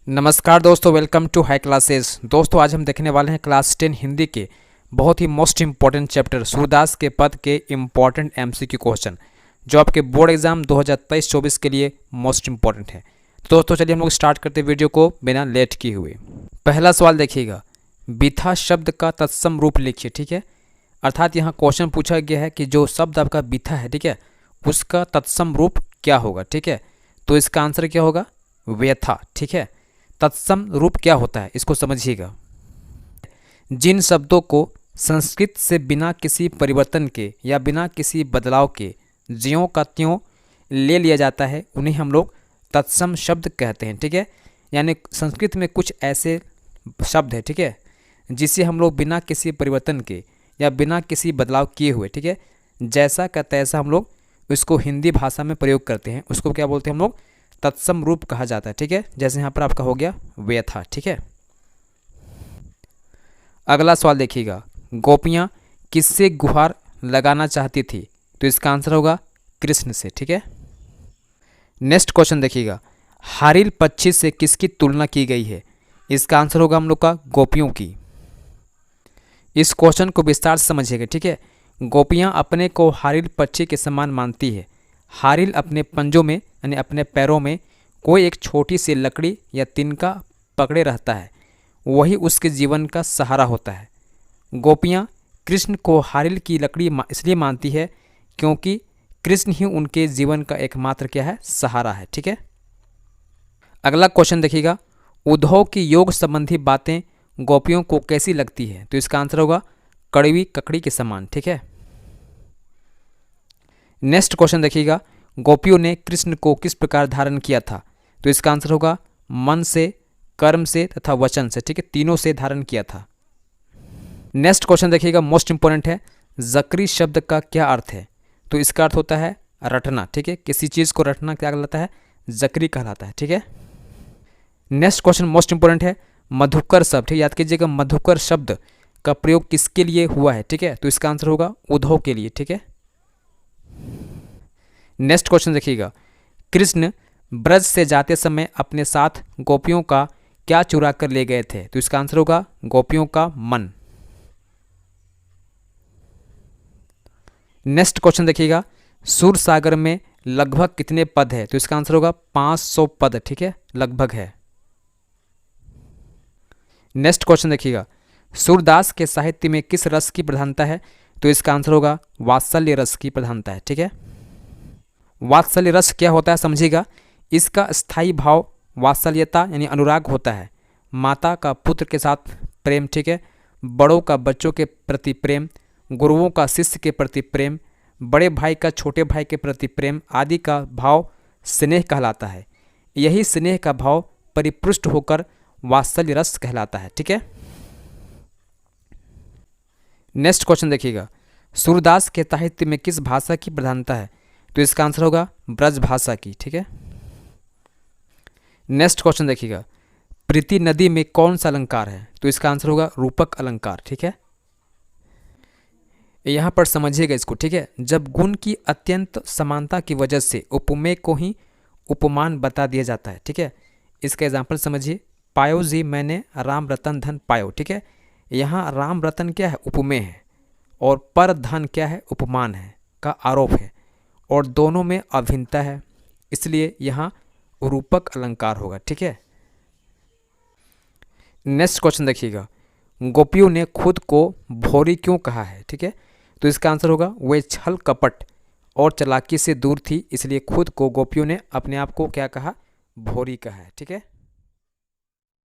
नमस्कार दोस्तों, welcome to high classes. दोस्तों आज हम देखने वाले हैं क्लास 10 हिंदी के बहुत ही मोस्ट इंपॉर्टेंट चैप्टर सूरदास के पद के इम्पॉर्टेंट एमसीक्यू क्वेश्चन जो आपके बोर्ड एग्जाम 2023-24 के लिए मोस्ट इंपॉर्टेंट है। दोस्तों चलिए हम लोग स्टार्ट करते हैं वीडियो को बिना लेट किए हुए। पहला सवाल देखिएगा, बीथा शब्द का तत्सम रूप लिखिए। ठीक है, अर्थात यहाँ क्वेश्चन पूछा गया है कि जो शब्द आपका बीथा है, ठीक है, उसका तत्सम रूप क्या होगा। ठीक है, तो इसका आंसर क्या होगा, व्यथा। ठीक है, तत्सम रूप क्या होता है इसको समझिएगा। जिन शब्दों को संस्कृत से बिना किसी परिवर्तन के या बिना किसी बदलाव के ज्यों का त्यों ले लिया जाता है उन्हें हम लोग तत्सम शब्द कहते हैं। ठीक है, यानी संस्कृत में कुछ ऐसे शब्द है, ठीक है, जिसे हम लोग बिना किसी परिवर्तन के या बिना किसी बदलाव किए हुए, ठीक है, जैसा का तैसा हम लोग इसको हिंदी भाषा में प्रयोग करते हैं, उसको क्या बोलते हैं हम लोग, तत्सम रूप कहा जाता है। ठीक है, जैसे यहाँ पर आपका हो गया व्यथा। ठीक है, अगला सवाल देखिएगा, गोपियाँ किससे गुहार लगाना चाहती थी, तो इसका आंसर होगा कृष्ण से। ठीक है, नेक्स्ट क्वेश्चन देखिएगा, हारिल पक्षी से किसकी तुलना की गई है, इसका आंसर होगा हम लोग का गोपियों की। इस क्वेश्चन को विस्तार से समझिएगा। ठीक है, गोपियाँ अपने को हारिल पक्षी के समान मानती है। हारिल अपने पंजों में यानी अपने पैरों में कोई एक छोटी सी लकड़ी या तिनका पकड़े रहता है, वही उसके जीवन का सहारा होता है। गोपियाँ कृष्ण को हारिल की लकड़ी इसलिए मानती है क्योंकि कृष्ण ही उनके जीवन का एकमात्र क्या है, सहारा है। ठीक है, अगला क्वेश्चन देखिएगा, उद्धव की योग संबंधी बातें गोपियों को कैसी लगती है, तो इसका आंसर होगा कड़वी ककड़ी के समान। ठीक है, नेक्स्ट क्वेश्चन देखिएगा, गोपियों ने कृष्ण को किस प्रकार धारण किया था, तो इसका आंसर होगा मन से, कर्म से तथा वचन से। ठीक है, तीनों से धारण किया था। नेक्स्ट क्वेश्चन देखिएगा, मोस्ट इंपॉर्टेंट है, जकरी शब्द का क्या अर्थ है, तो इसका अर्थ होता है रटना। ठीक है, किसी चीज़ को रटना क्या कहलाता है, जकरी कहलाता है। ठीक है, नेक्स्ट क्वेश्चन मोस्ट इंपॉर्टेंट है, मधुकर शब्द। ठीक है, याद कीजिएगा मधुकर शब्द का प्रयोग किसके लिए हुआ है, ठीक है, तो इसका आंसर होगा उद्धव के लिए। ठीक है, नेक्स्ट क्वेश्चन देखिएगा, कृष्ण ब्रज से जाते समय अपने साथ गोपियों का क्या चुरा कर ले गए थे, तो इसका आंसर होगा गोपियों का मन। नेक्स्ट क्वेश्चन देखिएगा, सूर सागर में लगभग कितने पद है, तो इसका आंसर होगा 500 पद। ठीक है, लगभग है। नेक्स्ट क्वेश्चन देखिएगा, सूरदास के साहित्य में किस रस की प्रधानता है, तो इसका आंसर होगा वात्सल्य रस की प्रधानता है। ठीक है, वात्सल्य रस क्या होता है समझिएगा, इसका स्थायी भाव वात्सल्यता यानी अनुराग होता है। माता का पुत्र के साथ प्रेम, ठीक है, बड़ों का बच्चों के प्रति प्रेम, गुरुओं का शिष्य के प्रति प्रेम, बड़े भाई का छोटे भाई के प्रति प्रेम आदि का भाव स्नेह कहलाता है। यही स्नेह का भाव परिपुष्ट होकर वात्सल्य रस कहलाता है। ठीक है, नेक्स्ट क्वेश्चन देखिएगा, सूरदास के साहित्य में किस भाषा की प्रधानता है, तो इसका आंसर होगा ब्रज भाषा की। ठीक है, नेक्स्ट क्वेश्चन देखिएगा, प्रीति नदी में कौन सा अलंकार है, तो इसका आंसर होगा रूपक अलंकार। ठीक है, यहाँ पर समझिएगा इसको। ठीक है, जब गुण की अत्यंत समानता की वजह से उपमेय को ही उपमान बता दिया जाता है। ठीक है, इसका एग्जाम्पल समझिए, पायो जी मैंने राम रतन धन पायो। ठीक है, यहाँ राम रतन क्या है, उपमेय है, और पर धन क्या है, उपमान है का आरोप है, और दोनों में अभिन्नता है, इसलिए यहाँ रूपक अलंकार होगा। ठीक है, नेक्स्ट क्वेश्चन देखिएगा, गोपियों ने खुद को भोरी क्यों कहा है, ठीक है, तो इसका आंसर होगा वे छल कपट और चालाकी से दूर थी, इसलिए खुद को गोपियों ने अपने आप को क्या कहा, भोरी कहा है। ठीक है।